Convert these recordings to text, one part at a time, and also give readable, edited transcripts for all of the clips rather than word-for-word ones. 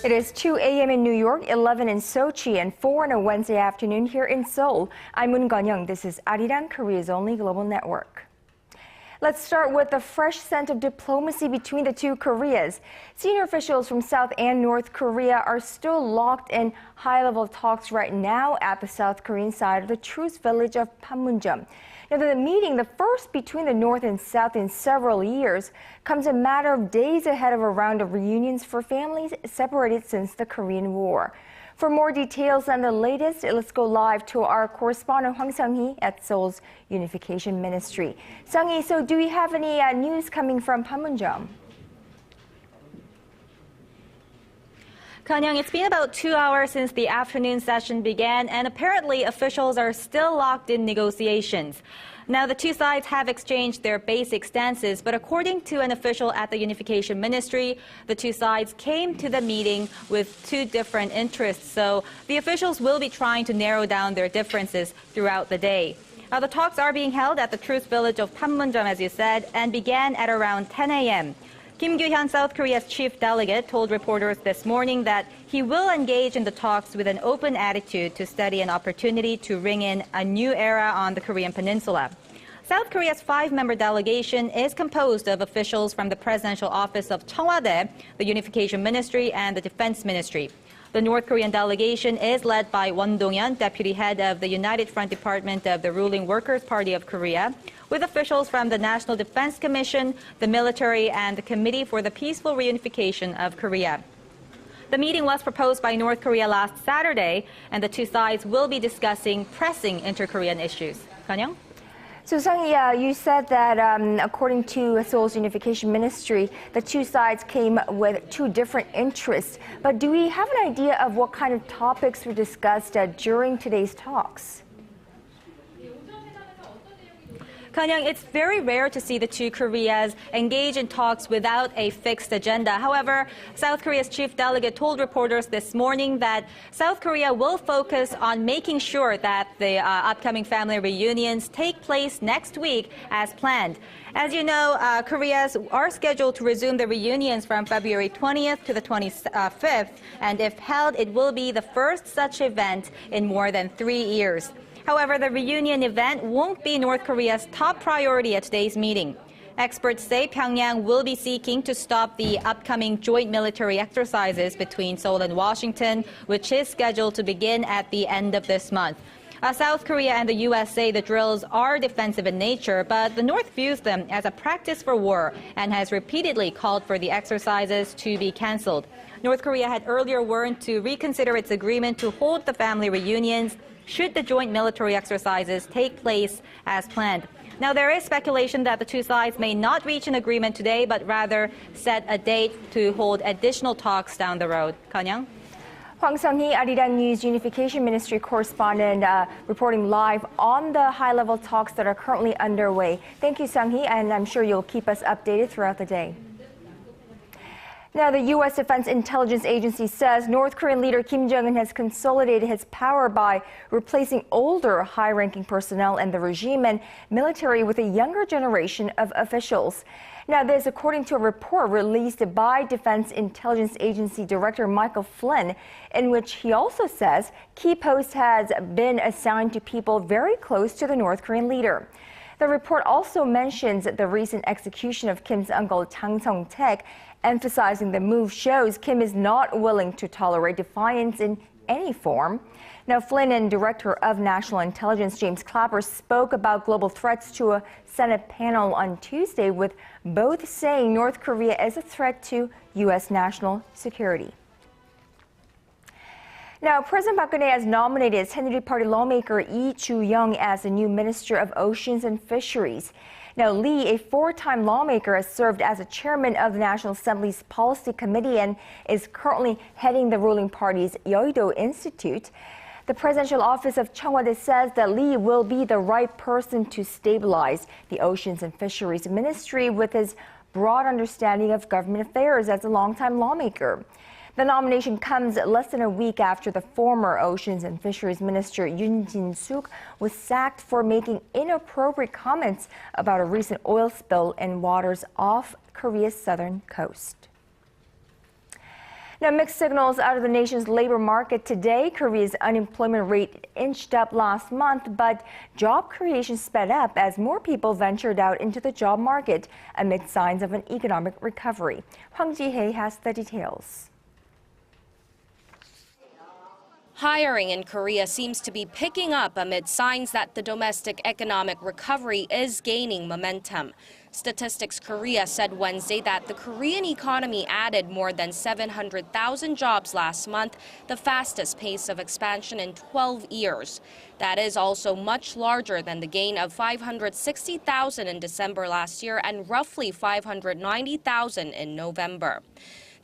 It is 2 a.m. in New York, 11 in Sochi, and 4 on a Wednesday afternoon here in Seoul. I'm Moon Geun-hye. This is ARIRANG, Korea's only global network. Let's start with the fresh scent of diplomacy between the two Koreas. Senior officials from South and North Korea are still locked in high-level talks right now at the South Korean side of the truce village of Panmunjom. Now, the meeting, the first between the North and South in several years, comes a matter of days ahead of a round of reunions for families separated since the Korean War. For more details on the latest, let's go live to our correspondent Hwang Sang-hee at Seoul's Unification Ministry. Sang-hee, so do we have any news coming from Panmunjom? Kanyang, it's been about 2 hours since the afternoon session began, and apparently officials are still locked in negotiations. Now, the two sides have exchanged their basic stances, but according to an official at the Unification Ministry, the two sides came to the meeting with two different interests, so the officials will be trying to narrow down their differences throughout the day. Now, the talks are being held at the truce village of Panmunjom, as you said, and began at around 10 a.m. Kim Jongun, South Korea's chief delegate, told reporters this morning that he will engage in the talks with an open attitude to study an opportunity to ring in a new era on the Korean peninsula. South Korea's 5-member delegation is composed of officials from the presidential office of Cheong Wa Dae, the Unification Ministry, and the Defense Ministry. The North Korean delegation is led by Won Dong-yeon, deputy head of the United Front Department of the ruling Workers' Party of Korea, with officials from the National Defense Commission, the military, and the Committee for the Peaceful Reunification of Korea. The meeting was proposed by North Korea last Saturday, and the two sides will be discussing pressing inter-Korean issues. Kanyang? So, Sang-hee, you said that according to Seoul's Unification Ministry, the two sides came with two different interests. But do we have an idea of what kind of topics were discussed during today's talks? Kanyang, it's very rare to see the two Koreas engage in talks without a fixed agenda. However, South Korea's chief delegate told reporters this morning that South Korea will focus on making sure that the upcoming family reunions take place next week as planned. As you know, Koreas are scheduled to resume the reunions from February 20th to the 25th, and if held, it will be the first such event in more than 3 years. However, the reunion event won't be North Korea's top priority at today's meeting. Experts say Pyongyang will be seeking to stop the upcoming joint military exercises between Seoul and Washington, which is scheduled to begin at the end of this month. South Korea and the U.S. say the drills are defensive in nature, but the North views them as a practice for war and has repeatedly called for the exercises to be canceled. North Korea had earlier warned to reconsider its agreement to hold the family reunions should the joint military exercises take place as planned. Now, there is speculation that the two sides may not reach an agreement today, but rather set a date to hold additional talks down the road. Kanyang? Hwang Sang-hee, ARIRANG News Unification Ministry correspondent, reporting live on the high-level talks that are currently underway. Thank you, Sang-hee, and I'm sure you'll keep us updated throughout the day. Now, the U.S. Defense Intelligence Agency says North Korean leader Kim Jongun has consolidated his power by replacing older high-ranking personnel in the regime and military with a younger generation of officials. Now, this according to a report released by Defense Intelligence Agency Director Michael Flynn, in which he also says key posts has been assigned to people very close to the North Korean leader. The report also mentions the recent execution of Kim's uncle Chang Song-taek, emphasizing the move shows Kim is not willing to tolerate defiance in any form. Now, Flynn and Director of National Intelligence James Clapper spoke about global threats to a Senate panel on Tuesday, with both saying North Korea is a threat to U.S. national security. Now, President Park Geun-hye has nominated Saenuri Party lawmaker Lee Ju-young as the new Minister of Oceans and Fisheries. Now, Lee, a 4-time lawmaker, has served as a chairman of the National Assembly's Policy Committee and is currently heading the ruling party's Youido Institute. The presidential office of Cheong Wa Dae says that Lee will be the right person to stabilize the Oceans and Fisheries Ministry with his broad understanding of government affairs as a longtime lawmaker. The nomination comes less than a week after the former Oceans and Fisheries Minister Yoon Jin-sook was sacked for making inappropriate comments about a recent oil spill in waters off Korea's southern coast. Now, mixed signals out of the nation's labor market today. Korea's unemployment rate inched up last month, but job creation sped up as more people ventured out into the job market amid signs of an economic recovery. Hwang Ji-hye has the details. Hiring in Korea seems to be picking up amid signs that the domestic economic recovery is gaining momentum. Statistics Korea said Wednesday that the Korean economy added more than 700,000 jobs last month, the fastest pace of expansion in 12 years. That is also much larger than the gain of 560,000 in December last year and roughly 590,000 in November.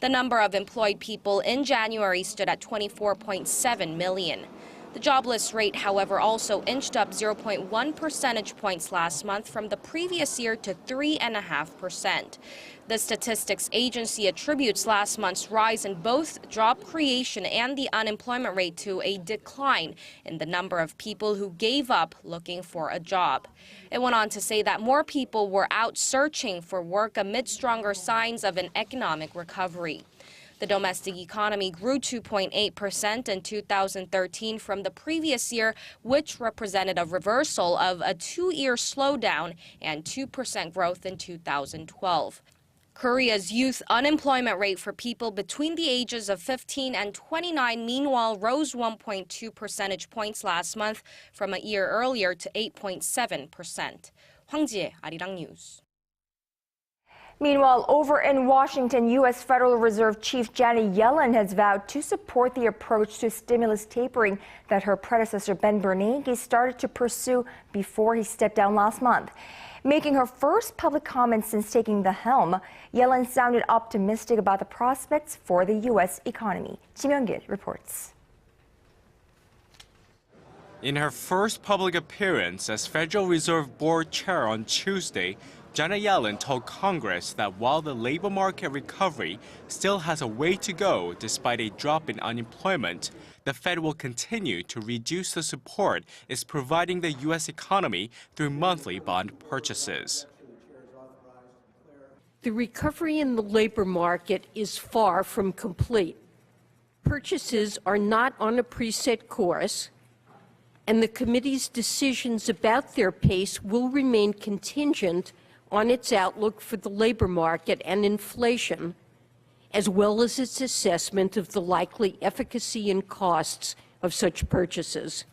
The number of employed people in January stood at 24.7 million. The jobless rate, however, also inched up 0.1 percentage points last month from the previous year to 3.5%. The statistics agency attributes last month's rise in both job creation and the unemployment rate to a decline in the number of people who gave up looking for a job. It went on to say that more people were out searching for work amid stronger signs of an economic recovery. The domestic economy grew 2.8% in 2013 from the previous year, which represented a reversal of a two-year slowdown and 2% growth in 2012. Korea's youth unemployment rate for people between the ages of 15 and 29, meanwhile, rose 1.2 percentage points last month from a year earlier to 8.7%. Hwang Ji-hye, ARIRANG News. Meanwhile, over in Washington, U.S. Federal Reserve Chief Janet Yellen has vowed to support the approach to stimulus tapering that her predecessor Ben Bernanke started to pursue before he stepped down last month. Making her first public comment since taking the helm, Yellen sounded optimistic about the prospects for the U.S. economy. Kim Jongun reports. In her first public appearance as Federal Reserve Board Chair on Tuesday, Janet Yellen told Congress that while the labor market recovery still has a way to go despite a drop in unemployment, the Fed will continue to reduce the support it's providing the U.S. economy through monthly bond purchases. The recovery in the labor market is far from complete. Purchases are not on a preset course, and the committee's decisions about their pace will remain contingent on its outlook for the labor market and inflation, as well as its assessment of the likely efficacy and costs of such purchases.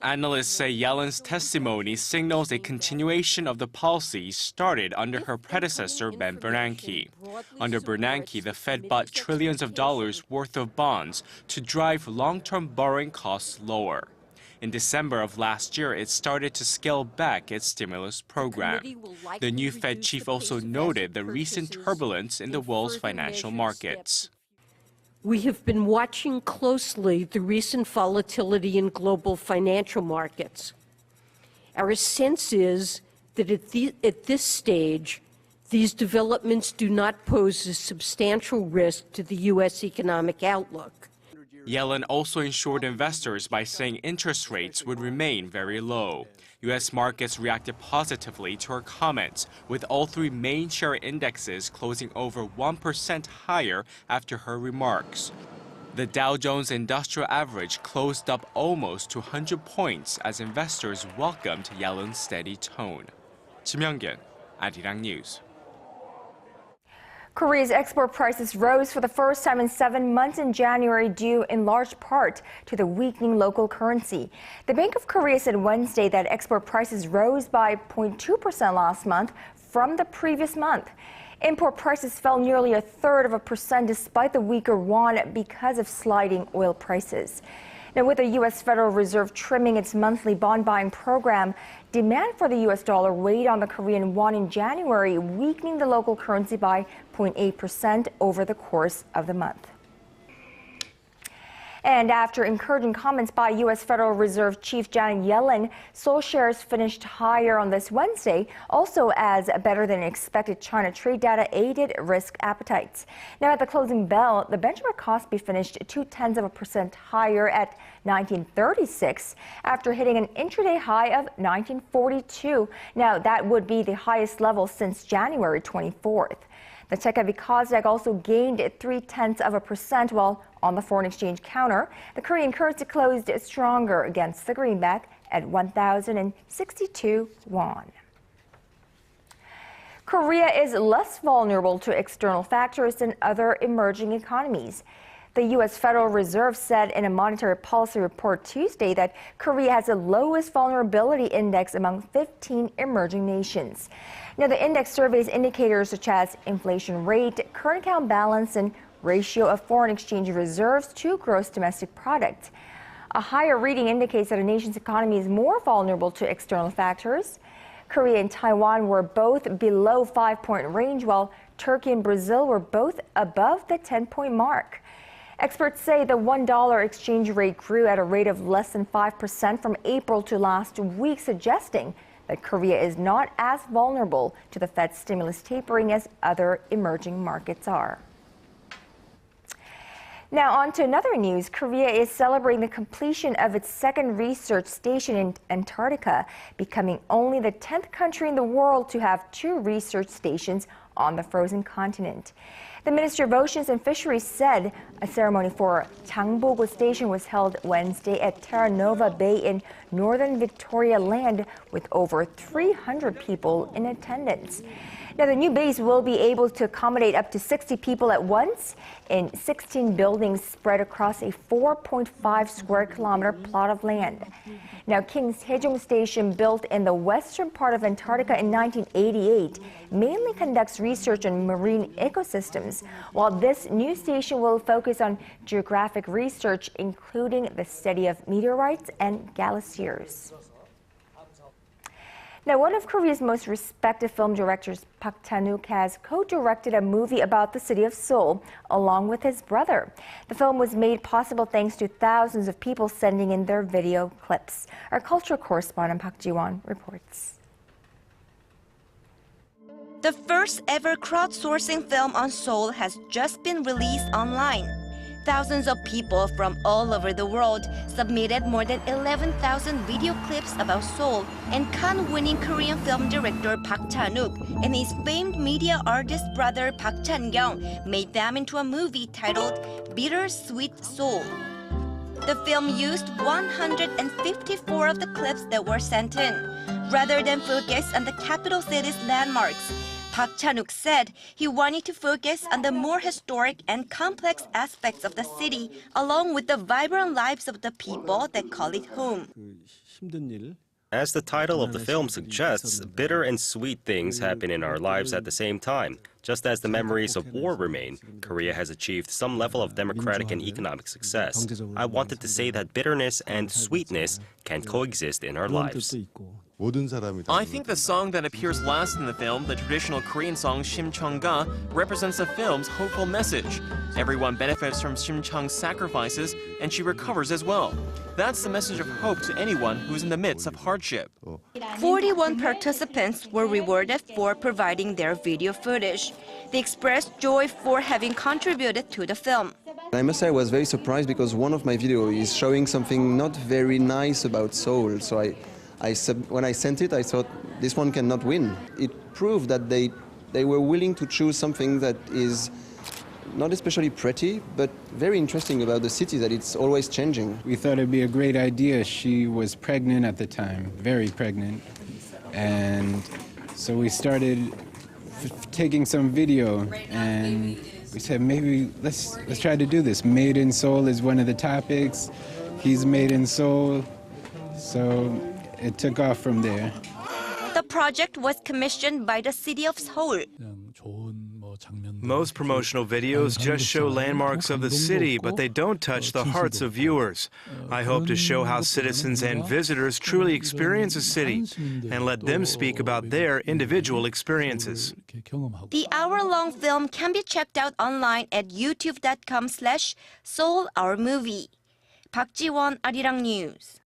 Analysts say Yellen's testimony signals a continuation of the policies started under her predecessor, Ben Bernanke. Under Bernanke, the Fed bought trillions of dollars worth of bonds to drive long-term borrowing costs lower. In December of last year, it started to scale back its stimulus program. The new Fed chief also noted the recent turbulence in the world's financial markets. We have been watching closely the recent volatility in global financial markets. Our sense is that at this stage, these developments do not pose a substantial risk to the U.S. economic outlook. Yellen also assured investors by saying interest rates would remain very low. U.S. markets reacted positively to her comments, with all three main share indexes closing over 1% higher after her remarks. The Dow Jones Industrial Average closed up almost 200 points as investors welcomed Yellen's steady tone. Kim Jongun, ARIRANG News. Korea's export prices rose for the first time in 7 months in January due in large part to the weakening local currency. The Bank of Korea said Wednesday that export prices rose by 0.2% last month from the previous month. Import prices fell nearly 1/3% despite the weaker won because of sliding oil prices. Now, with the U.S. Federal Reserve trimming its monthly bond buying program, demand for the U.S. dollar weighed on the Korean won in January, weakening the local currency by 0.8% over the course of the month. And after encouraging comments by U.S. Federal Reserve Chief Janet Yellen, Seoul shares finished higher on this Wednesday, also as better than expected China trade data aided risk appetites. Now at the closing bell, the benchmark Kospi finished 0.2% higher at 1936 after hitting an intraday high of 1942. Now that would be the highest level since January 24th. The Cheong Wa Dae also gained 0.3%, while on the foreign exchange counter, the Korean currency closed stronger against the greenback at 1,062 won. Korea is less vulnerable to external factors than other emerging economies. The U.S. Federal Reserve said in a monetary policy report Tuesday that Korea has the lowest vulnerability index among 15 emerging nations. Now, the index surveys indicators such as inflation rate, current account balance, and ratio of foreign exchange reserves to gross domestic product. A higher reading indicates that a nation's economy is more vulnerable to external factors. Korea and Taiwan were both below 5-point range, while Turkey and Brazil were both above the 10-point mark. Experts say the $1 exchange rate grew at a rate of less than 5% from April to last week, suggesting that Korea is not as vulnerable to the Fed's stimulus tapering as other emerging markets are. Now on to another news. Korea is celebrating the completion of its second research station in Antarctica, becoming only the 10th country in the world to have 2 research stations on the frozen continent. The Ministry of Oceans and Fisheries said a ceremony for Changbogo Station was held Wednesday at Terra Nova Bay in northern Victoria Land, with over 300 people in attendance. Now, the new base will be able to accommodate up to 60 people at once in 16 buildings spread across a 4.5 square kilometer plot of land. Now, King Sejong Station, built in the western part of Antarctica in 1988, mainly conducts research on marine ecosystems, while this new station will focus on geographic research, including the study of meteorites and glaciers. Now, one of Korea's most respected film directors, Park Chan-wook, has co-directed a movie about the city of Seoul, along with his brother. The film was made possible thanks to thousands of people sending in their video clips. Our cultural correspondent, Park Ji-won, reports. The first ever crowdsourcing film on Seoul has just been released online. Thousands of people from all over the world submitted more than 11,000 video clips about Seoul, and Cannes-winning Korean film director Park Chan-wook and his famed media artist brother Park Chan-young made them into a movie titled Bittersweet Seoul. The film used 154 of the clips that were sent in. Rather than focus on the capital city's landmarks, Park Chan-wook said he wanted to focus on the more historic and complex aspects of the city, along with the vibrant lives of the people that call it home. As the title of the film suggests, bitter and sweet things happen in our lives at the same time. Just as the memories of war remain, Korea has achieved some level of democratic and economic success. I wanted to say that bitterness and sweetness can coexist in our lives. I think the song that appears last in the film, the traditional Korean song Simcheongga, represents the film's hopeful message. Everyone benefits from Simcheong's sacrifices, and she recovers as well. That's the message of hope to anyone who's in the midst of hardship. 41 participants were rewarded for providing their video footage. They expressed joy for having contributed to the film. I must say I was very surprised because one of my videos is showing something not very nice about Seoul. So when I sent it, I thought this one cannot win. It proved that they were willing to choose something that is not especially pretty, but very interesting about the city, that it's always changing. We thought it'd be a great idea. She was pregnant at the time, very pregnant. And so we started taking some video, and we said, maybe let's try to do this. Made in Seoul is one of the topics. He's made in Seoul. So it took off from there. The project was commissioned by the city of Seoul. Most promotional videos just show landmarks of the city, but they don't touch the hearts of viewers. I hope to show how citizens and visitors truly experience a city and let them speak about their individual experiences. The hour-long film can be checked out online at youtube.com/Seoul Our Movie. Park Ji-won, ARIRANG News.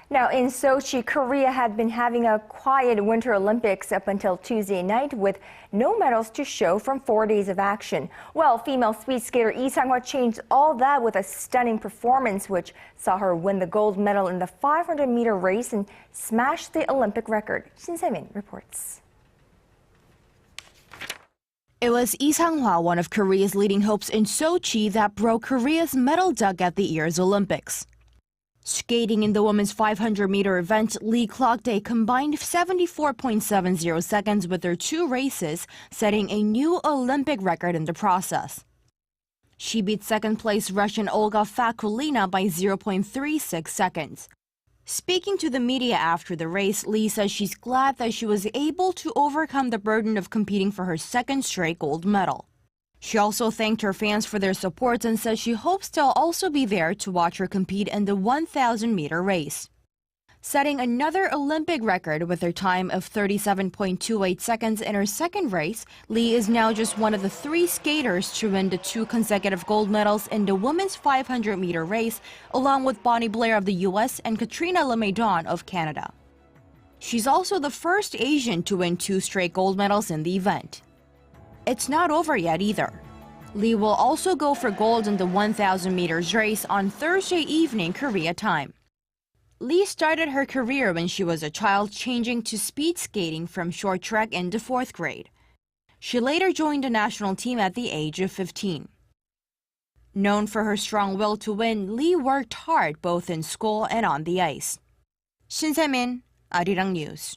Now, in Sochi, Korea had been having a quiet Winter Olympics up until Tuesday night with no medals to show from 4 days of action. Well, female speed skater Lee Sang-hwa changed all that with a stunning performance, which saw her win the gold medal in the 500-meter race and smash the Olympic record. Shin Se-min reports. It was Lee Sang-hwa, one of Korea's leading hopes in Sochi, that broke Korea's medal duck at the year's Olympics. Skating in the women's 500-meter event, Lee clocked a combined 74.70 seconds with her 2 races, setting a new Olympic record in the process. She beat second-place Russian Olga Fakulina by 0.36 seconds. Speaking to the media after the race, Lee says she's glad that she was able to overcome the burden of competing for her second straight gold medal. She also thanked her fans for their support and says she hopes they'll also be there to watch her compete in the 1,000-meter race. Setting another Olympic record with her time of 37.28 seconds in her second race, Lee is now just one of the 3 skaters to win the 2 consecutive gold medals in the women's 500-meter race, along with Bonnie Blair of the U.S. and Katrina LeMaidon of Canada. She's also the first Asian to win 2 straight gold medals in the event. It's not over yet either. Lee will also go for gold in the 1,000 meters race on Thursday evening Korea time. Lee started her career when she was a child, changing to speed skating from short track in the 4th grade. She later joined the national team at the age of 15. Known for her strong will to win, Lee worked hard both in school and on the ice. Shin Se-min, ARIRANG News.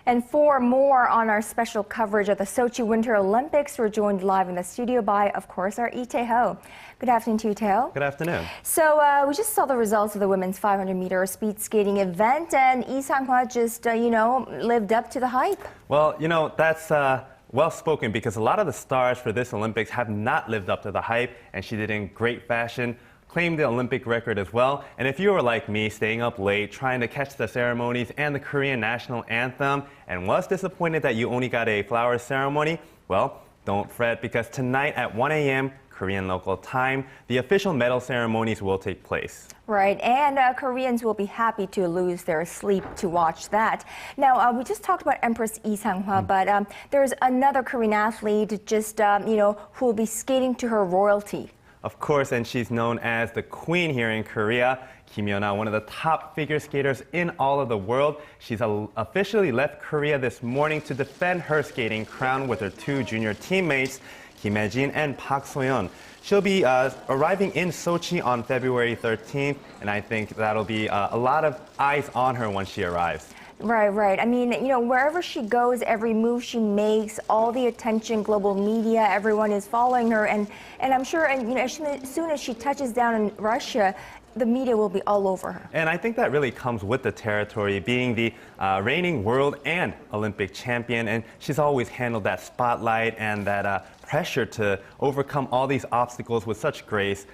And for more on our special coverage of the Sochi Winter Olympics, we're joined live in the studio by, of course, our Lee Tae-ho. Good afternoon to you, Tae-ho. Good afternoon. So we just saw the results of the women's 500-meter speed skating event, and Lee Sang-hwa just, lived up to the hype. Well, that's well spoken, because a lot of the stars for this Olympics have not lived up to the hype, and she did in great fashion. Claimed the Olympic record as well. And if you were like me, staying up late, trying to catch the ceremonies and the Korean national anthem, and was disappointed that you only got a flowers ceremony, well, don't fret, because tonight at 1 a.m. Korean local time, the official medal ceremonies will take place. Right, and Koreans will be happy to lose their sleep to watch that. Now, we just talked about Empress Lee Sang-hwa, but there's another Korean athlete just, who will be skating to her royalty. Of course, and she's known as the queen here in Korea. Kim Jongun, one of the top figure skaters in all of the world. She's officially left Korea this morning to defend her skating crown with her 2 junior teammates, Kim Hae-jin and Park Soyeon. She'll be arriving in Sochi on February 13th, and I think that'll be a lot of eyes on her when she arrives. Right. I mean, wherever she goes, every move she makes, all the attention, global media, everyone is following her. And I'm sure, as soon as she touches down in Russia, the media will be all over her. And I think that really comes with the territory, being the reigning world and Olympic champion. And she's always handled that spotlight and that pressure to overcome all these obstacles with such grace,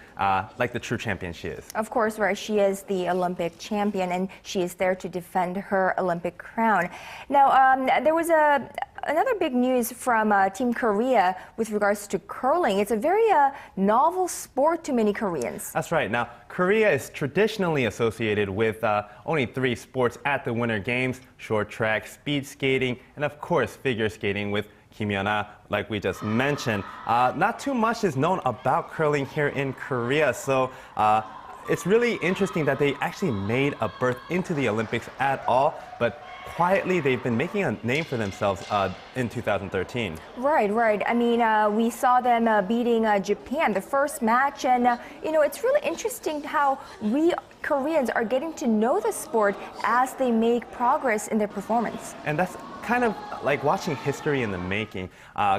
like the true champion she is. Of course, right. She is the Olympic champion, and she is there to defend her Olympic crown. Now, there was another big news from Team Korea with regards to curling. It's a very novel sport to many Koreans. That's right. Now, Korea is traditionally associated with only 3 sports at the Winter Games: short track, speed skating, and of course, figure skating with Kim Jongun, like we just mentioned. Not too much is known about curling here in Korea, so it's really interesting that they actually made a berth into the Olympics at all, but quietly they've been making a name for themselves in 2013. Right. I mean, we saw them beating Japan the first match, and it's really interesting how we Koreans are getting to know the sport as they make progress in their performance. And that's kind of like watching history in the making.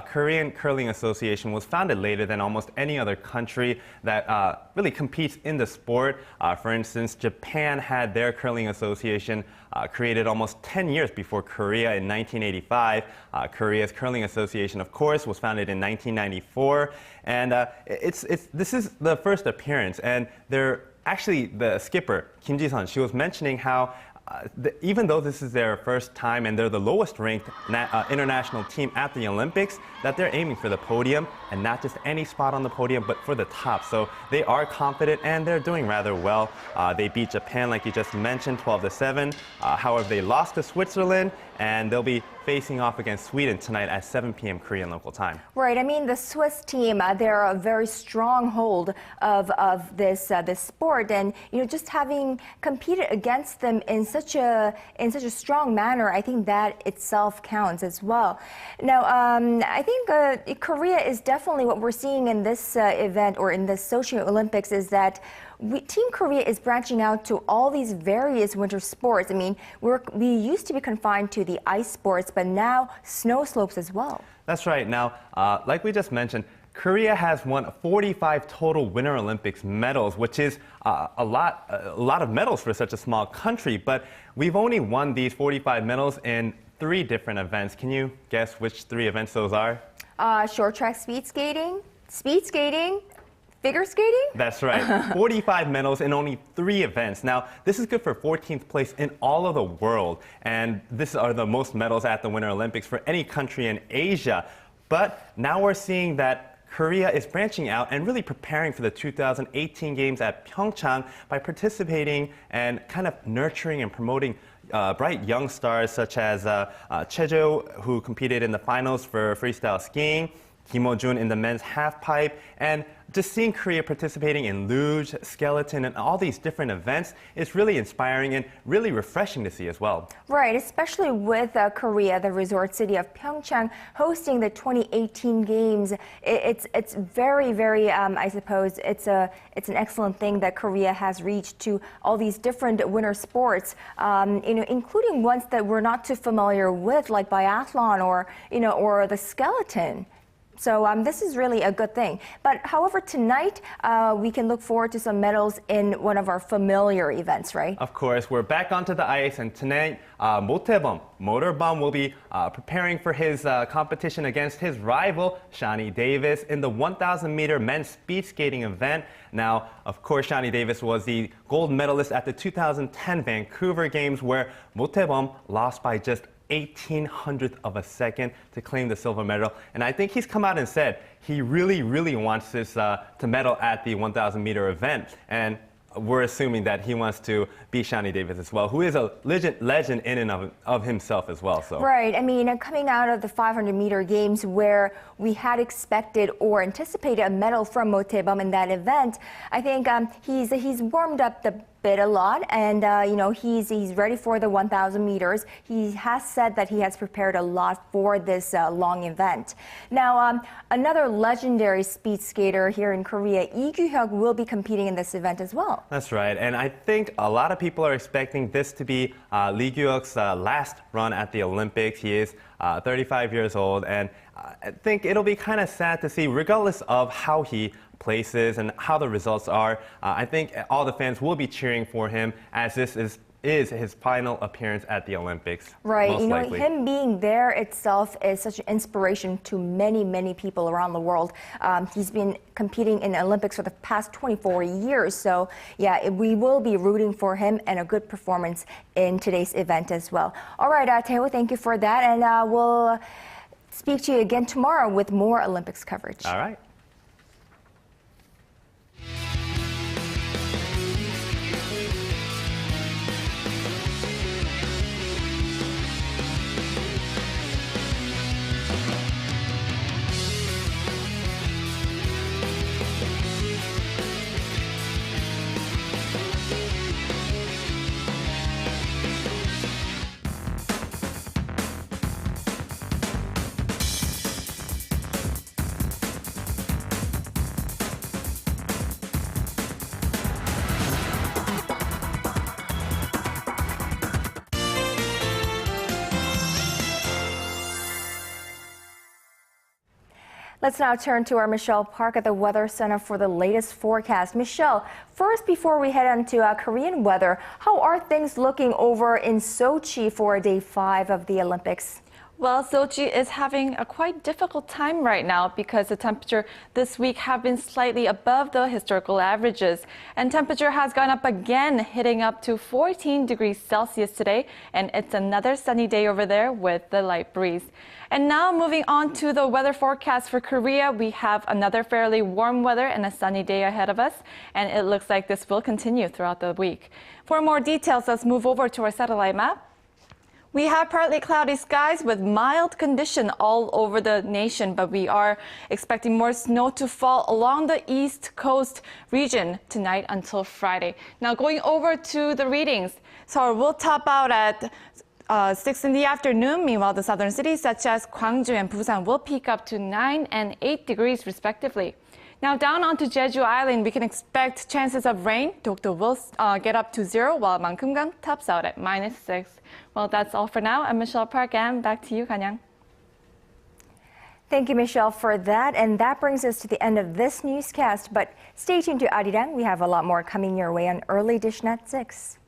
Korean Curling Association was founded later than almost any other country that really competes in the sport. For instance, Japan had their curling association created almost 10 years before Korea in 1985. Korea's Curling Association, of course, was founded in 1994. And this is the first appearance. And they're actually, the skipper, Kim Ji-sun, she was mentioning how even though this is their first time and they're the lowest ranked international team at the Olympics, that they're aiming for the podium, and not just any spot on the podium, but for the top. So they are confident and they're doing rather well. They beat Japan, like you just mentioned, 12-7. However, they lost to Switzerland, and they'll be facing off against Sweden tonight at 7 p.m. Korean local time. Right. I mean, the Swiss team, they're a very strong hold of this sport, and just having competed against them in such a strong manner, I think that itself counts as well. Now, I think Korea is definitely what we're seeing in this event, or in the Sochi Olympics, is that Team Korea is branching out to all these various winter sports. I mean, we used to be confined to the ice sports, but now snow slopes as well. That's right. Now, like we just mentioned, Korea has won 45 total Winter Olympics medals, which is a lot of medals for such a small country. But we've only won these 45 medals in 3 different events. Can you guess which 3 events those are? Short track speed skating, figure skating? That's right. 45 medals in only 3 events. Now, this is good for 14th place in all of the world. And these are the most medals at the Winter Olympics for any country in Asia. But now we're seeing that Korea is branching out and really preparing for the 2018 Games at Pyeongchang by participating and kind of nurturing and promoting bright young stars such as Chejo, who competed in the finals for freestyle skiing, Kim Jun in the men's halfpipe, and just seeing Korea participating in luge, skeleton, and all these different events is really inspiring and really refreshing to see as well. Right, especially with Korea, the resort city of Pyeongchang, hosting the 2018 Games. It's very, very, I suppose, it's an excellent thing that Korea has reached to all these different winter sports, including ones that we're not too familiar with, like biathlon or the skeleton. So this is really a good thing. But however, tonight we can look forward to some medals in one of our familiar events, right? Of course, we're back onto the ice, and tonight Motorbom will be preparing for his competition against his rival, Shani Davis, in the 1,000-meter men's speed skating event. Now, of course, Shani Davis was the gold medalist at the 2010 Vancouver Games, where Motorbom lost by just 1/1800th of a second to claim the silver medal. And I think he's come out and said he really, really wants this to medal at the 1,000-meter event. And we're assuming that he wants to beat Shani Davis as well, who is a legend in and of himself as well. So. Right. I mean, coming out of the 500-meter Games where we had expected or anticipated a medal from Motorbom in that event, I think he's warmed up the bit a lot, and he's ready for the 1,000 meters. He has said that he has prepared a lot for this long event. Now, another legendary speed skater here in Korea, Lee Kyu-hyuk, will be competing in this event as well. That's right, and I think a lot of people are expecting this to be Lee Kyu-hyuk's last run at the Olympics. He is 35 years old, and I think it'll be kind of sad to see, regardless of how he places and how the results are. I think all the fans will be cheering for him, as this is his final appearance at the Olympics. Right, most likely. Him being there itself is such an inspiration to many, many people around the world. He's been competing in the Olympics for the past 24 years, so yeah, we will be rooting for him and a good performance in today's event as well. All right, Tae-ho, thank you for that, and we'll speak to you again tomorrow with more Olympics coverage. All right. Let's now turn to our Michelle Park at the Weather Center for the latest forecast. Michelle, first, before we head on to Korean weather, how are things looking over in Sochi for day 5 of the Olympics? Well, Sochi is having a quite difficult time right now because the temperature this week have been slightly above the historical averages. And temperature has gone up again, hitting up to 14 degrees Celsius today. And it's another sunny day over there with the light breeze. And now moving on to the weather forecast for Korea, we have another fairly warm weather and a sunny day ahead of us. And it looks like this will continue throughout the week. For more details, let's move over to our satellite map. We have partly cloudy skies with mild condition all over the nation, but we are expecting more snow to fall along the east coast region tonight until Friday. Now going over to the readings. Seoul will top out at 6 in the afternoon. Meanwhile, the southern cities such as Gwangju and Busan will peak up to 9 and 8 degrees respectively. Now down onto Jeju Island, we can expect chances of rain. Dokdo will get up to 0, while Mankumgang tops out at -6. Well, that's all for now. I'm Michelle Park, and back to you, Kanyang. Thank you, Michelle, for that. And that brings us to the end of this newscast. But stay tuned to Arirang. We have a lot more coming your way on Early Edition at 6.